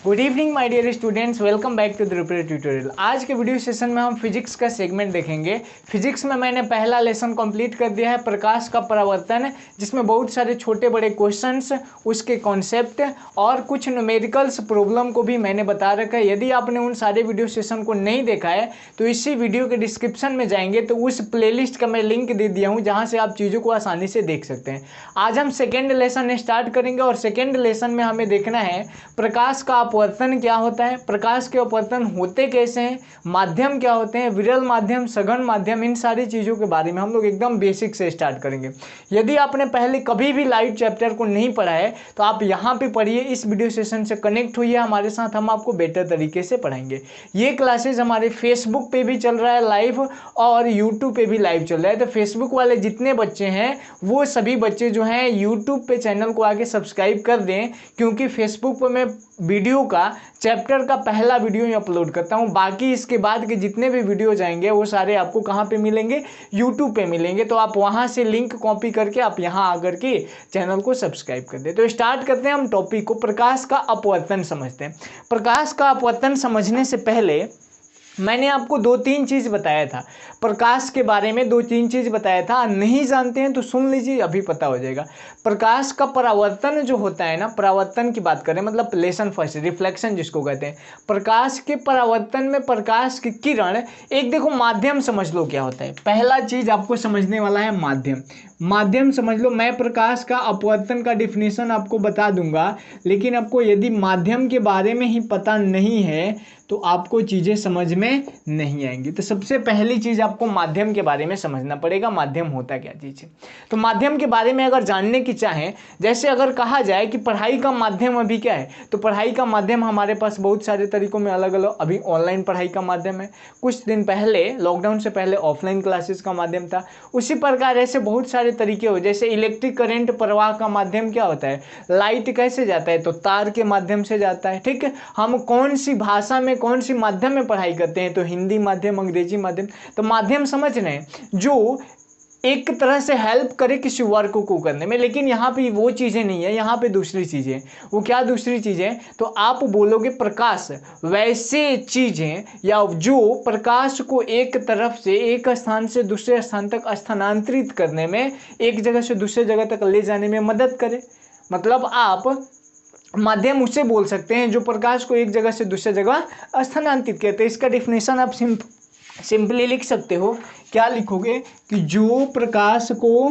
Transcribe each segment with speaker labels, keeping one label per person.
Speaker 1: Good evening my dear students, welcome back to the repair tutorial. आज के video session में हम physics का सेगमेंट देखेंगे। फिजिक्स में मैंने पहला लेसन कंप्लीट कर दिया है, प्रकाश का परावर्तन, जिसमें बहुत सारे छोटे बड़े क्वेश्चंस, उसके कॉन्सेप्ट और कुछ न्यूमेरिकल्स प्रॉब्लम को भी मैंने बता रखा है। यदि आपने उन सारे वीडियो सेशन को नहीं देखा है तो इसी वीडियो के डिस्क्रिप्शन में जाएंगे तो उस प्लेलिस्ट का मैं लिंक दे दिया हूँ, जहाँ से आप चीज़ों को आसानी से देख सकते हैं। आज हम सेकेंड लेसन स्टार्ट करेंगे और सेकेंड लेसन में हमें देखना है प्रकाश का अपवर्तन क्या होता है, प्रकाश के अपवर्तन होते कैसे हैं, माध्यम क्या होते हैं, विरल माध्यम, सघन माध्यम, इन सारी चीज़ों के बारे में हम लोग एकदम बेसिक से स्टार्ट करेंगे। यदि आपने पहले कभी भी लाइव चैप्टर को नहीं पढ़ा है तो आप यहाँ पे पढ़िए, इस वीडियो सेशन से कनेक्ट हुई है हमारे साथ, हम आपको बेटर तरीके से पढ़ाएंगे। ये क्लासेज हमारे फेसबुक पे भी चल रहा है लाइव और यूट्यूब पे भी लाइव चल रहा है। तो फेसबुक वाले जितने बच्चे हैं वो सभी बच्चे जो हैं यूट्यूब पे चैनल को आके सब्सक्राइब कर दें, क्योंकि फेसबुक पर मैं वीडियो का चैप्टर का पहला वीडियो ही अपलोड करता हूं। बाकी इसके बाद के जितने भी वीडियो जाएंगे वो सारे आपको कहां पे मिलेंगे, यूट्यूब पे मिलेंगे। तो आप वहां से लिंक कॉपी करके आप यहां आकर के चैनल को सब्सक्राइब कर दे। तो स्टार्ट करते हैं हम टॉपिक को, प्रकाश का अपवर्तन समझते हैं। प्रकाश का अपवर्तन समझने से पहले मैंने आपको दो तीन चीज़ बताया था, प्रकाश के बारे में दो तीन चीज़ बताया था। नहीं जानते हैं तो सुन लीजिए, अभी पता हो जाएगा। प्रकाश का परावर्तन जो होता है ना, परावर्तन की बात करें मतलब लेसन फर्स्ट, रिफ्लेक्शन जिसको कहते हैं। प्रकाश के परावर्तन में प्रकाश की किरण, एक देखो माध्यम समझ लो क्या होता है। पहला चीज़ आपको समझने वाला है माध्यम। माध्यम समझ लो, मैं प्रकाश का अपवर्तन का डिफिनेशन आपको बता दूंगा, लेकिन आपको यदि माध्यम के बारे में ही पता नहीं है तो आपको चीज़ें समझ में नहीं आएंगी। तो सबसे पहली चीज़ आपको माध्यम के बारे में समझना पड़ेगा, माध्यम होता क्या चीज़ है। तो माध्यम के बारे में अगर जानने की चाहें, जैसे अगर कहा जाए कि पढ़ाई का माध्यम अभी क्या है, तो पढ़ाई का माध्यम हमारे पास बहुत सारे तरीकों में अलग अलग, अभी ऑनलाइन पढ़ाई का माध्यम है, कुछ दिन पहले लॉकडाउन से पहले ऑफलाइन क्लासेस का माध्यम था। उसी प्रकार ऐसे बहुत सारे तरीके हो, जैसे इलेक्ट्रिक करंट प्रवाह का माध्यम क्या होता है, लाइट कैसे जाता है, तो तार के माध्यम से जाता है। ठीक है, हम कौन सी भाषा में कौन सी माध्यम में पढ़ाई करते हैं, तो हिंदी माध्यम, अंग्रेजी माध्यम। तो माध्यम समझ रहे हैं जो एक तरह से हेल्प करे किसी वर्क को करने में, लेकिन यहाँ पे वो चीज़ें नहीं है, यहाँ पे दूसरी चीज़ें। वो क्या दूसरी चीज़ें, तो आप बोलोगे प्रकाश वैसे चीज़ें या जो प्रकाश को एक तरफ से एक स्थान से दूसरे स्थान तक स्थानांतरित करने में, एक जगह से दूसरे जगह तक ले जाने में मदद करे। मतलब आप माध्यम उसे बोल सकते हैं जो प्रकाश को एक जगह से दूसरी जगह स्थानांतरित करते हैं। इसका डिफिनेशन आप सिंपली लिख सकते हो। क्या लिखोगे कि जो प्रकाश को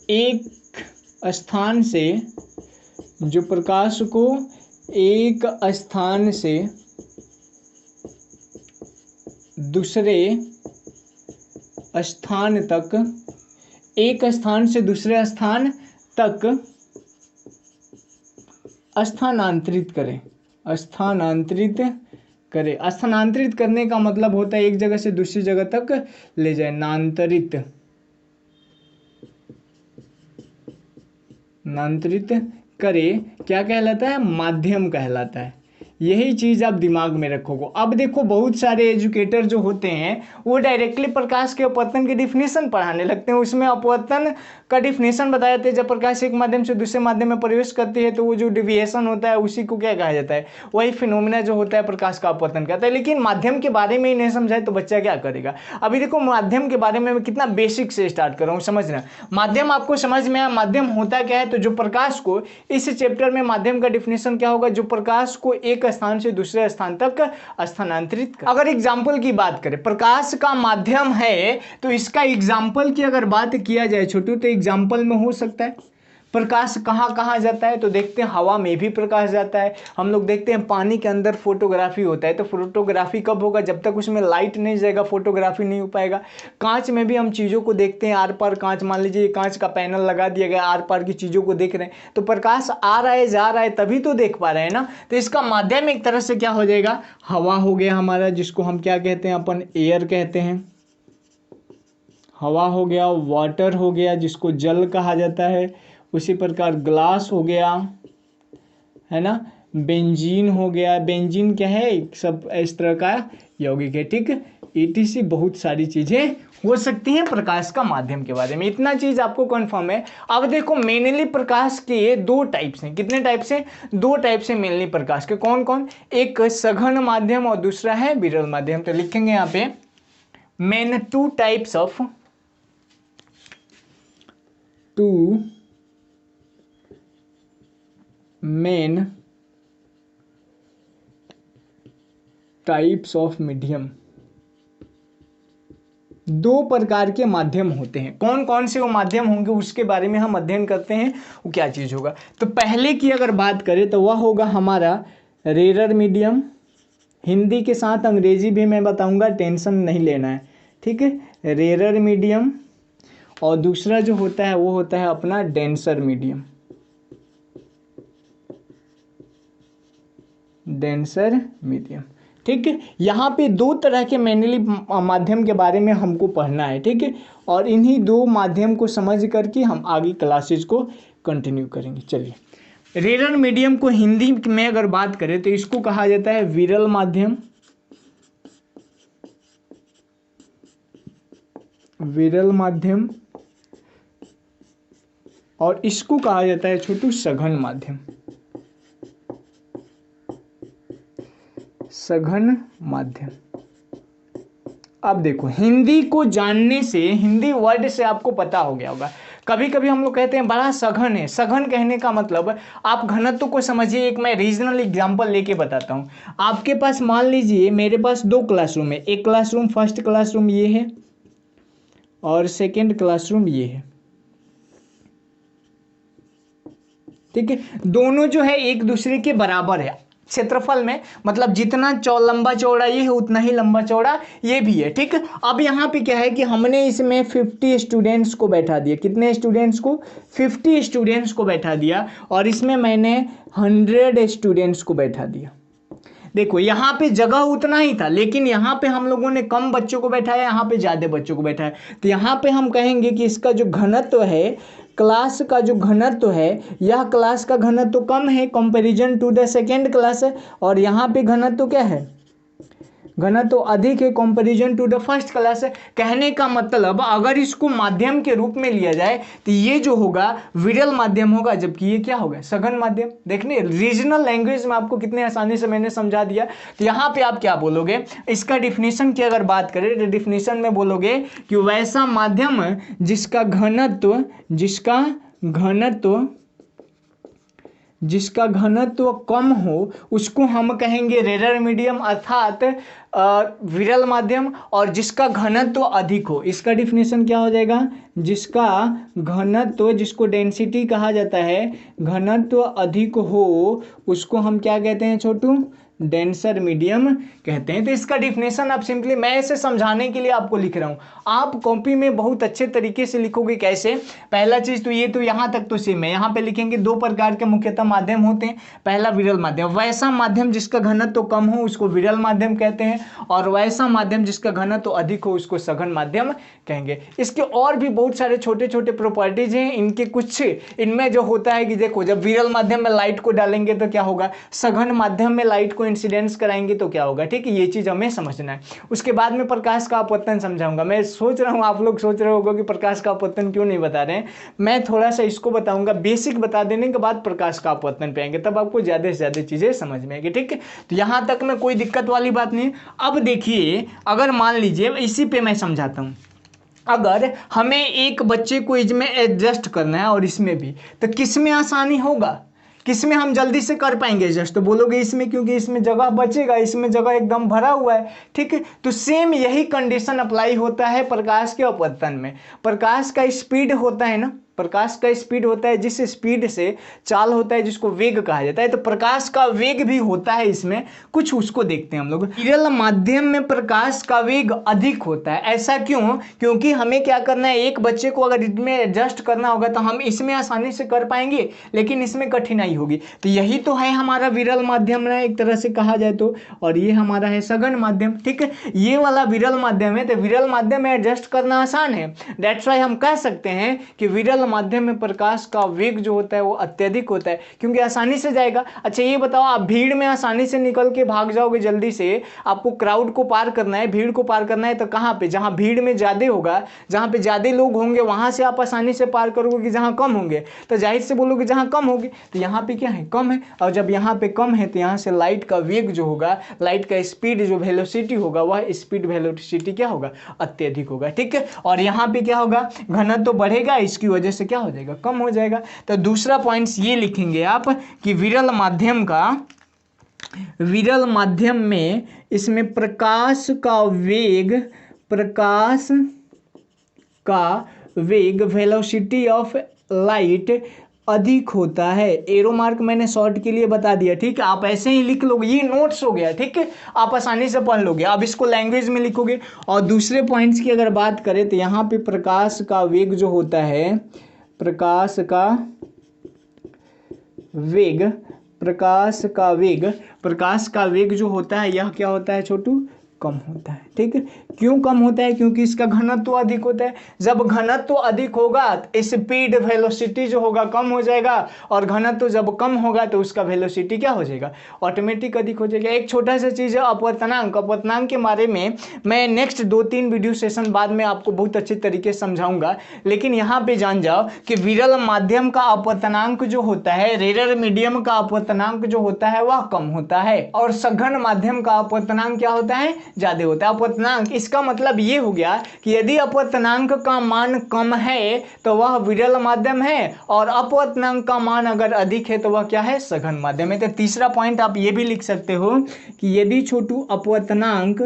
Speaker 1: एक स्थान से, जो प्रकाश को एक स्थान से दूसरे स्थान तक, एक स्थान से दूसरे स्थान तक स्थानांतरित करे। स्थानांतरित करने का मतलब होता है एक जगह से दूसरी जगह तक ले जाए, नांतरित करे, क्या कहलाता है, माध्यम कहलाता है। यही चीज़ आप दिमाग में रखोगे। अब देखो बहुत सारे एजुकेटर जो होते हैं वो डायरेक्टली प्रकाश के अपवर्तन की डिफिनेशन पढ़ाने लगते हैं। उसमें अपवर्तन का डिफिनेशन बताया जाता है, जब प्रकाश एक माध्यम से दूसरे माध्यम में प्रवेश करती है तो वो जो डिविएशन होता है उसी को क्या कहा जाता है, वही फिनोमिना जो होता है प्रकाश का अपवर्तन कहता है। लेकिन माध्यम के बारे में ही नहीं समझाए तो बच्चा क्या करेगा। अभी देखो माध्यम के बारे में मैं कितना बेसिक से स्टार्ट कर रहा हूँ समझना। माध्यम आपको समझ में आया, माध्यम होता क्या है, तो जो प्रकाश को, इस चैप्टर में माध्यम का डिफिनेशन क्या होगा, जो प्रकाश को एक स्थान से दूसरे स्थान तक स्थानांतरित कर। अगर एग्जाम्पल की बात करें, प्रकाश का माध्यम है तो इसका एग्जाम्पल की अगर बात किया जाए छोटू, तो एग्जाम्पल में हो सकता है प्रकाश कहाँ कहाँ जाता है, तो देखते हैं हवा में भी प्रकाश जाता है। हम लोग देखते हैं पानी के अंदर फोटोग्राफी होता है, तो फोटोग्राफी कब होगा, जब तक उसमें लाइट नहीं जाएगा फोटोग्राफी नहीं हो पाएगा। कांच में भी हम चीज़ों को देखते हैं, आर पार कांच, मान लीजिए कांच का पैनल लगा दिया गया, आर पार की चीज़ों को देख रहे हैं, तो प्रकाश आ रहा है जा रहा है तभी तो देख पा रहे हैं ना। तो इसका माध्यम एक तरह से क्या हो जाएगा, हवा हो गया हमारा, जिसको हम क्या कहते हैं, अपन एयर कहते हैं। हवा हो गया, वाटर हो गया जिसको जल कहा जाता है, उसी प्रकार ग्लास हो गया, है ना, बेंजीन हो गया। बेंजीन क्या है, सब इस तरह का यौगिक है। ठीक, ETC बहुत सारी चीज़ें हो सकती हैं प्रकाश का माध्यम के बारे में, इतना चीज़ आपको कन्फर्म है। अब देखो मेनली प्रकाश के दो टाइप्स हैं, कितने टाइप से? दो टाइप से मेनली प्रकाश के। कौन कौन? एक सघन माध्यम और दूसरा है विरल माध्यम। तो लिखेंगे यहाँ पे main two types of main types of medium. दो प्रकार के माध्यम होते हैं। कौन कौन से वो माध्यम होंगे उसके बारे में हम अध्ययन करते हैं, वो क्या चीज़ होगा। तो पहले की अगर बात करें तो वह होगा हमारा रेरर मीडियम। हिंदी के साथ अंग्रेजी भी मैं बताऊंगा, टेंशन नहीं लेना है, ठीक है। रेरर मीडियम और दूसरा जो होता है वो होता है अपना डेंसर मीडियम। डेंसर मीडियम, ठीक है। यहाँ पे दो तरह के मेनली माध्यम के बारे में हमको पढ़ना है, ठीक है। और इन्हीं दो माध्यम को समझ करके हम आगे क्लासेज को कंटिन्यू करेंगे। चलिए, रेरर मीडियम को हिंदी में अगर बात करें तो इसको कहा जाता है विरल माध्यम। विरल माध्यम। और इसको कहा जाता है छोटू सघन माध्यम। सघन माध्यम। अब देखो हिंदी को जानने से, हिंदी वर्ड से आपको पता हो गया होगा। कभी कभी हम लोग कहते हैं बड़ा सघन है। सघन कहने का मतलब आप घनत्व को समझिए। एक मैं रीजनल एग्जांपल लेके बताता हूँ। आपके पास मान लीजिए मेरे पास दो क्लासरूम है। एक क्लासरूम, फर्स्ट क्लासरूम ये है और सेकेंड क्लासरूम ये है, ठीक है। दोनों जो है एक दूसरे के बराबर है क्षेत्रफल में, मतलब जितना लंबा चौड़ा ये है उतना ही लंबा चौड़ा ये भी है, ठीक है। अब यहाँ पे क्या है कि हमने इसमें 50 स्टूडेंट्स को बैठा दिया। कितने स्टूडेंट्स को? 50 स्टूडेंट्स को बैठा दिया। और इसमें मैंने 100 स्टूडेंट्स को बैठा दिया। देखो यहाँ पे जगह उतना ही था, लेकिन यहाँ पे हम लोगों ने कम बच्चों को बैठाया, यहाँ पे ज़्यादा बच्चों को बैठाया। तो यहाँ पे हम कहेंगे कि इसका जो घनत्व है, क्लास का जो घनत्व है, यह क्लास का घनत्व कम है comparison to the second class है। और यहाँ पे घनत्व क्या है? घनत्व अधिक है comparison to the first class है। कहने का मतलब अगर इसको माध्यम के रूप में लिया जाए तो ये जो होगा विरल माध्यम होगा, जबकि ये क्या होगा? सघन माध्यम। देखने रीजनल लैंग्वेज में आपको कितने आसानी से मैंने समझा दिया। तो यहाँ पे आप क्या बोलोगे? इसका डिफिनेशन की अगर बात करें तो डिफिनेशन में बोलोगे कि वैसा माध्यम जिसका घनत्व कम हो उसको हम कहेंगे रेरर मीडियम अर्थात विरल माध्यम। और जिसका घनत्व अधिक हो, इसका डिफिनेशन क्या हो जाएगा? जिसका घनत्व, जिसको डेंसिटी कहा जाता है, घनत्व अधिक हो उसको हम क्या कहते हैं छोटू? डेंसर मीडियम कहते हैं। तो इसका डिफिनेशन आप सिंपली, मैं इसे समझाने के लिए आपको लिख रहा हूँ, आप कॉपी में बहुत अच्छे तरीके से लिखोगे। कैसे? पहला चीज़ तो ये तो यहाँ तक तो सेम है। यहाँ पे लिखेंगे दो प्रकार के मुख्यतः माध्यम होते हैं। पहला विरल माध्यम, वैसा माध्यम जिसका घनत्व कम हो उसको विरल माध्यम कहते हैं। और वैसा माध्यम जिसका घनत्व अधिक हो उसको सघन माध्यम कहेंगे। इसके और भी बहुत सारे छोटे छोटे प्रॉपर्टीज हैं। इनके कुछ इनमें जो होता है कि देखो, जब विरल माध्यम में लाइट को डालेंगे तो क्या होगा, सघन माध्यम में लाइट को इंसिडेंस कराएंगे तो क्या होगा, ठीक है। ये चीज हमें समझना है। उसके बाद में प्रकाश का अपवर्तन समझाऊंगा। मैं सोच रहा हूँ आप लोग सोच रहे होगे कि प्रकाश का अपवर्तन क्यों नहीं बता रहे हैं। मैं थोड़ा सा इसको बताऊंगा, बेसिक बता देने के बाद प्रकाश का अपवर्तन पे आएंगे, तब आपको ज्यादा से ज्यादा चीजें समझ में आएगी, ठीक है। तो यहां तक में कोई दिक्कत वाली बात नहीं है। अब देखिए, अगर मान लीजिए, इसी पे मैं समझाता हूं, अगर हमें एक बच्चे को इसमें एडजस्ट करना है और इसमें भी, तो किस में आसानी होगा, किस में हम जल्दी से कर पाएंगे एडजस्ट? तो बोलोगे इसमें, क्योंकि इसमें जगह बचेगा, इसमें जगह एकदम भरा हुआ है, ठीक है। तो सेम यही कंडीशन अप्लाई होता है प्रकाश के अपवर्तन में। प्रकाश का स्पीड होता है ना, प्रकाश का स्पीड होता है जिस स्पीड से चाल होता है, जिसको वेग कहा जाता है। तो प्रकाश का वेग भी होता है इसमें कुछ, उसको देखते हैं हम लोग। विरल माध्यम में प्रकाश का वेग अधिक होता है। ऐसा क्यों? क्योंकि हमें क्या करना है, एक बच्चे को अगर इसमें एडजस्ट करना होगा तो हम इसमें आसानी से कर पाएंगे, लेकिन इसमें कठिनाई होगी। तो यही तो है हमारा विरल माध्यम है एक तरह से कहा जाए तो। और ये हमारा है सघन माध्यम, ठीक है। ये वाला विरल माध्यम है, तो विरल माध्यम में एडजस्ट करना आसान है। दैट्स वाई हम कह सकते हैं कि विरल माध्यम में प्रकाश का वेग जो होता है वो अत्यधिक होता है, क्योंकि आसानी से जाएगा। अच्छा ये बताओ, आप भीड़ में आसानी से निकल के भाग जाओगे जल्दी से, आपको क्राउड को पार करना है, भीड़ को पार करना है, तो कहाँ पे, जहाँ भीड़ में ज़्यादा होगा, जहाँ पे ज़्यादा लोग होंगे वहाँ से आप आसानी से पार करोगे कि जहाँ कम होंगे, तो जाहिर से बोलोगे जहाँ कम होगी। तो यहाँ पे क्या है, कम है, और जब यहाँ पे कम है तो यहाँ से लाइट का वेग जो होगा, लाइट का स्पीड जो वेलोसिटी होगा, वह स्पीड वेलोसिटी क्या होगा, अत्यधिक होगा। ठीक है, और यहाँ पे क्या होगा, घनत्व तो बढ़ेगा, इसकी वजह से क्या हो जाएगा, कम हो जाएगा। तो दूसरा पॉइंट्स ये लिखेंगे आप कि विरल माध्यम में इसमें प्रकाश का वेग वेलोसिटी ऑफ लाइट अधिक होता है। एरो मार्क मैंने शॉर्ट के लिए बता दिया। ठीक है, आप ऐसे ही लिख लोगे, ये नोट्स हो गया। ठीक है, आप आसानी से पढ़ लोगे। अब इसको लैंग्वेज में लिखोगे। और दूसरे पॉइंट्स की अगर बात करें तो यहाँ पे प्रकाश का वेग जो होता है, प्रकाश का वेग जो होता है, यह क्या होता है छोटू, कम होता है। ठीक है, क्यों कम होता है, क्योंकि इसका घनत्व अधिक होता है। जब घनत्व अधिक होगा स्पीड वेलोसिटी जो होगा कम हो जाएगा, और घनत्व जब कम होगा तो उसका वेलोसिटी क्या हो जाएगा, ऑटोमेटिक अधिक हो जाएगा। एक छोटा सा चीज़ है अपवर्तनांक। अपवर्तनांक के बारे में मैं नेक्स्ट 2-3 वीडियो सेशन बाद में आपको बहुत अच्छे तरीके से समझाऊंगा, लेकिन यहाँ पे जान जाओ कि विरल माध्यम का अपवर्तनांक जो होता है, रेयर मीडियम का अपवर्तनांक जो होता है वह कम होता है, और सघन माध्यम का अपवर्तनांक क्या होता है, ज्यादा होता है। अपवर्तनांक, इसका मतलब ये हो गया कि यदि अपवर्तनांक का मान कम है तो वह विरल माध्यम है, और अपवर्तनांक का मान अगर अधिक है तो वह क्या है, सघन माध्यम है। तो तीसरा पॉइंट आप ये भी लिख सकते हो कि यदि छोटू अपवर्तनांक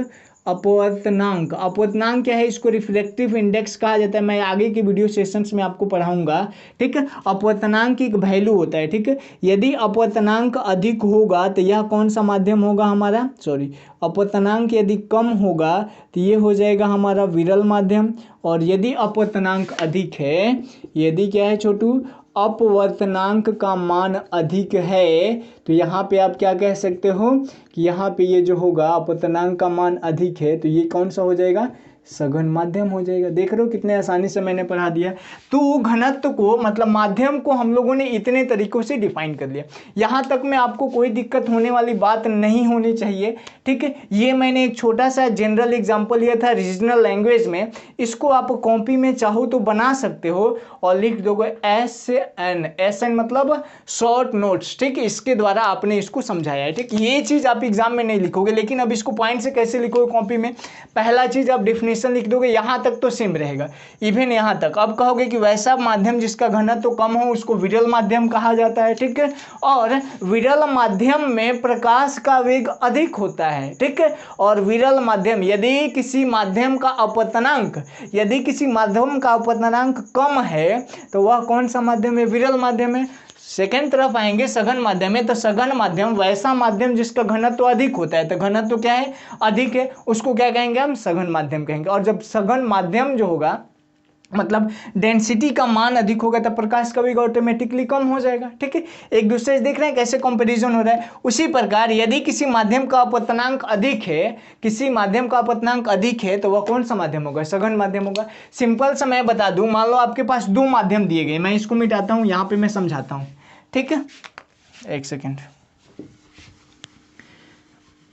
Speaker 1: क्या है, इसको रिफ्लेक्टिव इंडेक्स कहा जाता है। मैं आगे के वीडियो सेशंस में आपको पढ़ाऊंगा। ठीक है, अपवर्तनांक एक वैल्यू होता है। ठीक है, यदि अपवर्तनांक अधिक होगा तो यह कौन सा माध्यम होगा हमारा, अपवर्तनांक यदि कम होगा तो ये हो जाएगा हमारा विरल माध्यम। और यदि अपवर्तनांक अधिक है, यदि क्या है छोटू, अपवर्तनांक का मान अधिक है, तो यहाँ पे आप क्या कह सकते हो कि यहाँ पे ये जो होगा अपवर्तनांक का मान अधिक है, तो ये कौन सा हो जाएगा, सघन माध्यम हो जाएगा। देख रहे हो कितने आसानी से मैंने पढ़ा दिया। तो घनत्व को, मतलब माध्यम को हम लोगों ने इतने तरीकों से डिफाइन कर लिया। यहाँ तक में आपको कोई दिक्कत होने वाली बात नहीं होनी चाहिए। ठीक है, ये मैंने एक छोटा सा जनरल एग्जांपल लिया था रीजनल लैंग्वेज में। इसको आप कॉपी में चाहो तो बना सकते हो और लिख दोगे SN मतलब शॉर्ट नोट्स। ठीक है, इसके द्वारा आपने इसको समझाया है। ठीक, ये चीज़ आप एग्जाम में नहीं लिखोगे, लेकिन अब इसको पॉइंट से कैसे लिखोगे कॉपी में, पहला चीज़ आप डिफिनेशन लिख दोगे, यहाँ तक तो सेम रहेगा, इवन यहाँ तक। अब कहोगे कि वैसा माध्यम जिसका घनत्व तो कम हो उसको विरल माध्यम कहा जाता है। ठीक है, और विरल माध्यम में प्रकाश का वेग अधिक होता है। ठीक है, और विरल माध्यम, यदि किसी माध्यम का अपवर्तनांक कम है तो वह कौन सा माध्यम है, विरल माध्यम है। सेकेंड तरफ आएंगे सघन माध्यम में, तो सघन माध्यम वैसा माध्यम जिसका घनत्व अधिक होता है, तो घनत्व क्या है, अधिक है, उसको क्या कहेंगे हम, सघन माध्यम कहेंगे। और जब सघन माध्यम जो होगा, मतलब डेंसिटी का मान अधिक होगा, तब प्रकाश का वेग ऑटोमेटिकली कम हो जाएगा। ठीक है, एक दूसरे से देख रहे हैं कैसे कंपैरिजन हो रहा है। उसी प्रकार यदि किसी माध्यम का अपवर्तनांक अधिक है, तो वह कौन सा माध्यम होगा, सघन माध्यम होगा। सिंपल सा मैं बता दूं, मान लो आपके पास 2 माध्यम दिए गए, मैं इसको मिटाता हूं, यहाँ पे मैं समझाता हूं। ठीक है, एक सेकेंड,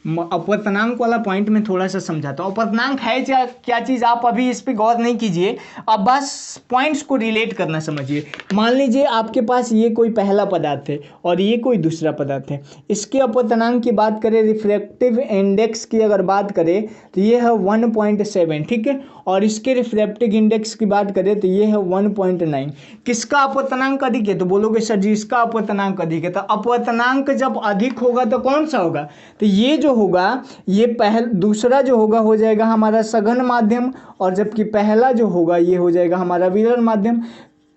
Speaker 1: अपवर्तनांक वाला पॉइंट में थोड़ा सा समझाता हूँ। अपवर्तनांक है क्या चीज़, आप अभी इस पे गौर नहीं कीजिए, अब बस पॉइंट्स को रिलेट करना समझिए। मान लीजिए आपके पास ये कोई पहला पदार्थ है और ये कोई दूसरा पदार्थ है। इसके अपवर्तनांक की बात करें, रिफ्रैक्टिव इंडेक्स की अगर बात करें तो ये है 1.7। ठीक है, और इसके रिफ्रैक्टिव इंडेक्स की बात करें तो ये है 1.9। किसका अपवर्तनांक अधिक है, तो बोलोगे सर जी इसका अपवर्तनांक अधिक है। तो अपवर्तनांक जब अधिक होगा तो कौन सा होगा, तो ये जो होगा, ये दूसरा जो होगा हो जाएगा हमारा सघन माध्यम, और जबकि पहला जो होगा ये हो जाएगा हमारा विरल माध्यम।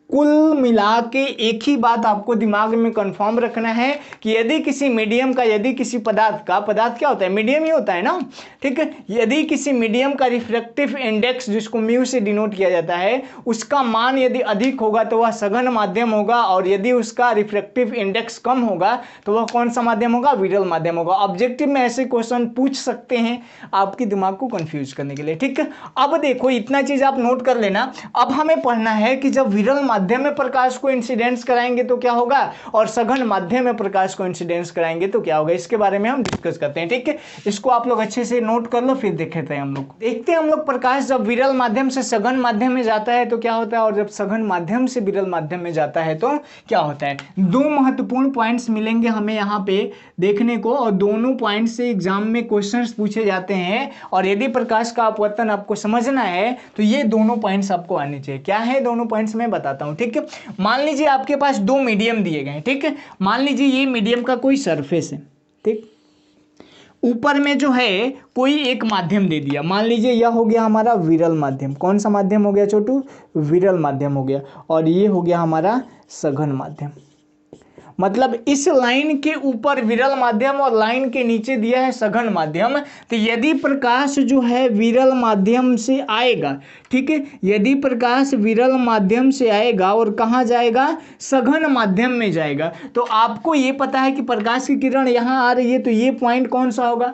Speaker 1: कुल मिला के एक ही बात आपको दिमाग में कंफर्म रखना है कि यदि किसी मीडियम का, यदि किसी पदार्थ क्या होता है, मीडियम ही होता है ना। ठीक है, यदि किसी मीडियम का रिफ्रैक्टिव इंडेक्स, जिसको म्यू से डिनोट किया जाता है, उसका मान यदि अधिक होगा तो वह सघन माध्यम होगा, और यदि उसका रिफ्रैक्टिव इंडेक्स कम होगा तो वह कौन सा माध्यम होगा, विरल माध्यम होगा। ऑब्जेक्टिव में ऐसे क्वेश्चन पूछ सकते हैं आपके दिमाग को कंफ्यूज करने के लिए। ठीक है, अब देखो इतना चीज आप नोट कर लेना। अब हमें पढ़ना है कि जब विरल माध्यम में प्रकाश को इंसिडेंस कराएंगे तो क्या होगा, और सघन माध्यम में प्रकाश को इंसिडेंस कराएंगे तो क्या होगा, इसके बारे में हम डिस्कस करते हैं। ठीक है, इसको आप लोग अच्छे से नोट कर लो, फिर देखते हैं हम लोग। देखते हैं हम लोग प्रकाश जब विरल माध्यम से सघन माध्यम में जाता है तो क्या होता है, और जब सघन माध्यम से विरल माध्यम में जाता है तो क्या होता है। दो महत्वपूर्ण पॉइंट्स मिलेंगे हमें यहाँ पे देखने को, और दोनों पॉइंट से एग्जाम में क्वेश्चंस पूछे जाते हैं, और यदि प्रकाश का अपवर्तन आपको समझना है तो ये दोनों पॉइंट्स आपको आने चाहिए। क्या है दोनों पॉइंट्स, मैं बताता हूँ। ठीक है, मान लीजिए आपके पास दो मीडियम दिए गए। ठीक है, मान लीजिए ये मीडियम का कोई सरफेस है। ठीक, ऊपर में जो है कोई एक माध्यम दे दिया, मान लीजिए यह हो गया हमारा विरल माध्यम। कौन सा माध्यम हो गया छोटू, विरल माध्यम हो गया, और ये हो गया हमारा सघन माध्यम। मतलब इस लाइन के ऊपर विरल माध्यम और लाइन के नीचे दिया है सघन माध्यम। तो यदि प्रकाश जो है विरल माध्यम से आएगा, ठीक है, यदि प्रकाश विरल माध्यम से आएगा और कहाँ जाएगा, सघन माध्यम में जाएगा, तो आपको ये पता है कि प्रकाश की किरण यहाँ आ रही है, तो ये पॉइंट कौन सा होगा,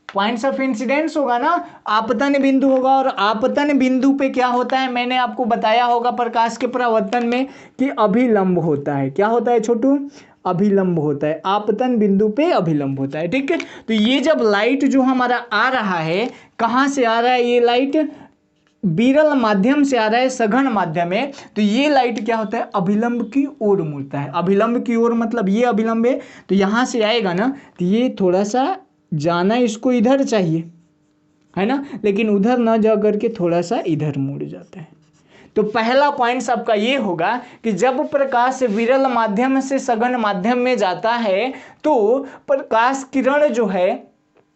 Speaker 1: पॉइंट्स ऑफ इंसिडेंस होगा ना, आपतन बिंदु होगा। और आपतन बिंदु पे क्या होता है, मैंने आपको बताया होगा प्रकाश के परावर्तन में कि अभिलंब होता है। क्या होता है छोटू, अभिलंब होता है, आपतन बिंदु पे अभिलंब होता है। ठीक है, तो ये जब लाइट जो हमारा आ रहा है, कहाँ से आ रहा है, ये लाइट विरल माध्यम से आ रहा है सघन माध्यम में, तो ये लाइट क्या होता है, अभिलंब की ओर मुड़ता है। अभिलंब की ओर मतलब ये अभिलंब है, तो यहाँ से आएगा ना, तो ये थोड़ा सा जाना इसको इधर चाहिए, है ना, लेकिन उधर ना जा करके थोड़ा सा इधर मुड़ जाता है। तो पहला पॉइंट आपका ये होगा कि जब प्रकाश विरल माध्यम से सघन माध्यम में जाता है तो प्रकाश किरण जो है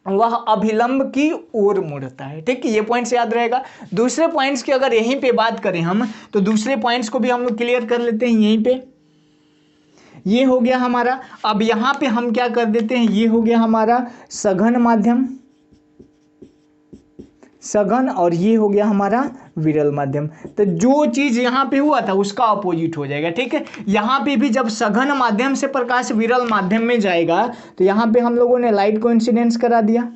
Speaker 1: वह अभिलंब की ओर मुड़ता है। ठीक है, ये पॉइंट्स याद रहेगा। दूसरे पॉइंट्स की अगर यहीं पे बात करें हम, तो दूसरे पॉइंट्स को भी हम लोग क्लियर कर लेते हैं। यहीं पे ये हो गया हमारा, अब यहां पे हम क्या कर देते हैं, ये हो गया हमारा सघन माध्यम, सघन, और ये हो गया हमारा विरल माध्यम। तो जो चीज यहां पे हुआ था उसका अपोजिट हो जाएगा। ठीक है, यहां पे भी जब सघन माध्यम से प्रकाश विरल माध्यम में जाएगा तो यहां पे हम लोगों ने लाइट को इंसिडेंस करा दिया,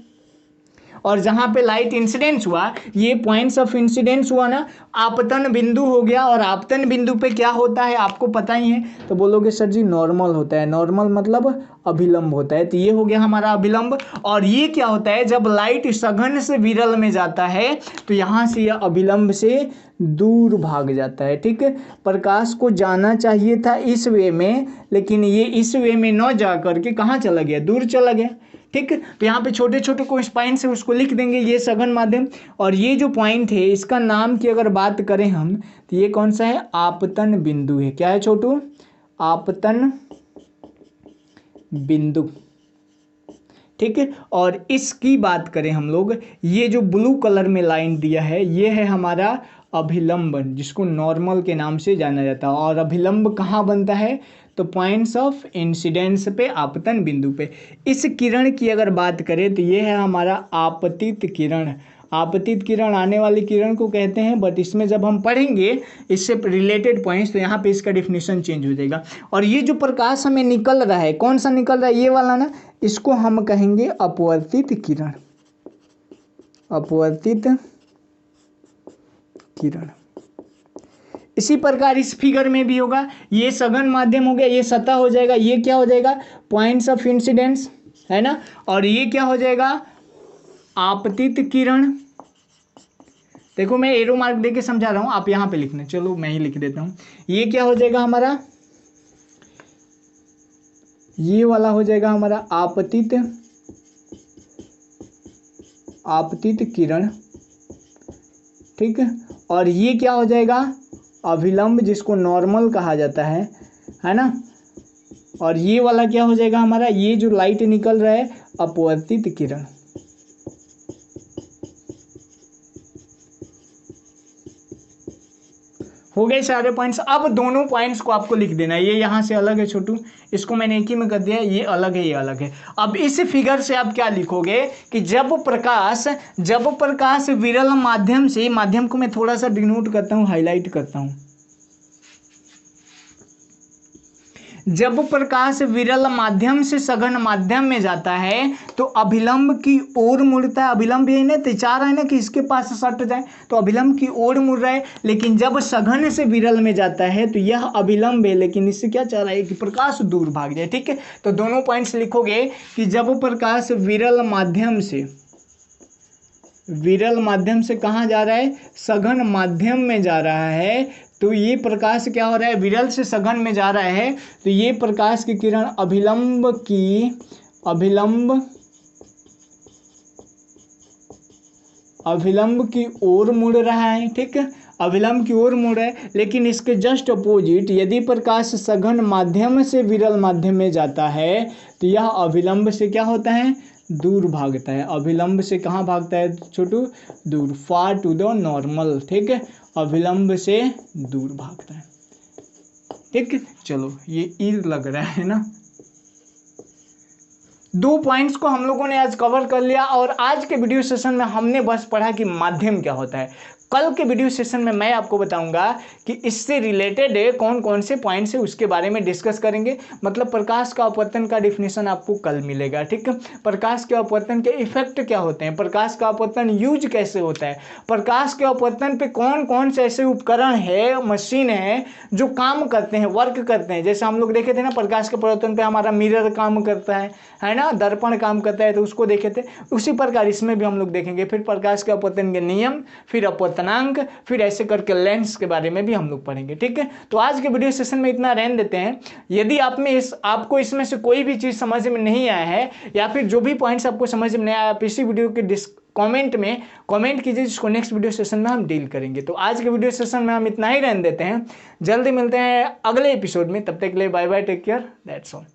Speaker 1: और जहां पे लाइट इंसिडेंस हुआ, ये पॉइंट्स ऑफ इंसिडेंस हुआ ना, आपतन बिंदु हो गया, और आपतन बिंदु पे क्या होता है आपको पता ही है, तो बोलोगे सर जी नॉर्मल होता है। नॉर्मल मतलब अभिलंब होता है, तो ये हो गया हमारा अभिलंब। और ये क्या होता है, जब लाइट सघन से विरल में जाता है तो यहाँ से यह अभिलंब से दूर भाग जाता है। ठीक है, प्रकाश को जाना चाहिए था इस वे में, लेकिन ये इस वे में न जा करके कहाँ चला गया, दूर चला गया। ठीक है, तो यहाँ पे छोटे छोटे कुछ पॉइंट्स है उसको लिख देंगे, ये सघन माध्यम, और ये जो पॉइंट है इसका नाम की अगर बात करें हम, तो ये कौन सा है, आपतन बिंदु है। क्या है छोटू, आपतन बिंदु। ठीक है, और इसकी बात करें हम लोग, ये जो ब्लू कलर में लाइन दिया है ये है हमारा अभिलंब, जिसको नॉर्मल के नाम से जाना जाता है। और अभिलंब कहाँ बनता है, तो पॉइंट्स ऑफ इंसिडेंस पे, आपतन बिंदु पे। इस किरण की अगर बात करें तो ये है हमारा आपतित किरण। आपतित किरण आने वाली किरण को कहते हैं, बट इसमें जब हम पढ़ेंगे इससे रिलेटेड पॉइंट्स तो यहाँ पे इसका डिफिनेशन चेंज हो जाएगा। और ये जो प्रकाश हमें निकल रहा है, कौन सा निकल रहा है, ये वाला ना, इसको हम कहेंगे अपवर्तित किरण, अपवर्तित किरण। इसी प्रकार इस फिगर में भी होगा, ये सघन माध्यम हो गया, ये सतह हो जाएगा, ये क्या हो जाएगा, पॉइंट्स ऑफ इंसिडेंस, है ना, और ये क्या हो जाएगा, आपतित किरण। देखो मैं एरो मार्क देके समझा रहा हूं, आप यहां पे लिखना, चलो मैं ही लिख देता हूं। ये क्या हो जाएगा हमारा, ये वाला हो जाएगा हमारा आपतित, आपतित किरण। ठीक है, और ये क्या हो जाएगा, अभिलंब, जिसको नॉर्मल कहा जाता है ना। और ये वाला क्या हो जाएगा हमारा, ये जो लाइट निकल रहा है, अपवर्तित किरण। हो गए सारे पॉइंट्स। अब दोनों पॉइंट्स को आपको लिख देना है, ये यहाँ से अलग है छोटू, इसको मैंने एक ही में कर दिया, ये अलग है, ये अलग है। अब इस फिगर से आप क्या लिखोगे कि जब प्रकाश विरल माध्यम से, माध्यम को मैं थोड़ा सा डिनोट करता हूँ, हाईलाइट करता हूँ, जब प्रकाश विरल माध्यम से सघन माध्यम में जाता है तो अभिलंब की ओर मुड़ता है। अभिलंब यही नहीं तो चाह रहा है ना कि इसके पास सट जाए, तो अभिलंब की ओर मुड़ रहा है। लेकिन जब सघन से विरल में जाता है तो यह अभिलंब है, लेकिन इससे क्या चाह रहा है कि प्रकाश दूर भाग जाए। ठीक है, तो दोनों पॉइंट्स लिखोगे कि जब प्रकाश विरल माध्यम से कहाँ जा रहा है, सघन माध्यम में जा रहा है, तो ये प्रकाश क्या हो रहा है, विरल से सघन में जा रहा है, तो ये प्रकाश की किरण अभिलंब की ओर मुड़ रहा है। ठीक है, अभिलंब की ओर मुड़ रहा है। लेकिन इसके जस्ट अपोजिट यदि प्रकाश सघन माध्यम से विरल माध्यम में जाता है तो यह अभिलंब से क्या होता है, दूर भागता है। अभिलंब से कहाँ भागता है छोटू, दूर, फार टू द नॉर्मल। ठीक है, अभिलंब से दूर भागता है। ठीक है, चलो ये ई लग रहा है ना। दो पॉइंट्स को हम लोगों ने आज कवर कर लिया और आज के वीडियो सेशन में हमने बस पढ़ा कि माध्यम क्या होता है। कल के वीडियो सेशन में मैं आपको बताऊंगा कि इससे रिलेटेड कौन कौन से पॉइंट्स है उसके बारे में डिस्कस करेंगे। मतलब प्रकाश का अपवर्तन का डिफिनेशन आपको कल मिलेगा। ठीक है, प्रकाश के अपवर्तन के इफेक्ट क्या होते हैं, प्रकाश का अपवर्तन यूज कैसे होता है, प्रकाश के अपवर्तन पे कौन कौन से ऐसे उपकरण है, मशीन है जो काम करते हैं, वर्क करते हैं। जैसे हम लोग देखे थे ना, प्रकाश के अपवर्तन पे हमारा मिरर काम करता है ना, दर्पण काम करता है, तो उसको देखे थे। उसी प्रकार इसमें भी हम लोग देखेंगे। फिर प्रकाश के अपवर्तन के नियम, फिर अपवर्तनांक, फिर ऐसे करके लेंस के बारे में भी हम लोग पढ़ेंगे। ठीक है, तो आज के वीडियो सेशन में इतना रहने देते हैं। यदि आपको इसमें से कोई भी चीज़ समझ में नहीं आया है या फिर जो भी पॉइंट्स आपको समझ में नहीं आया, आप इसी वीडियो के कमेंट में कमेंट कीजिए, जिसको नेक्स्ट वीडियो सेशन में हम डील करेंगे। तो आज के वीडियो सेशन में हम इतना ही रहने देते हैं। जल्दी मिलते हैं अगले एपिसोड में, तब तक के लिए bye bye, take care, that's all.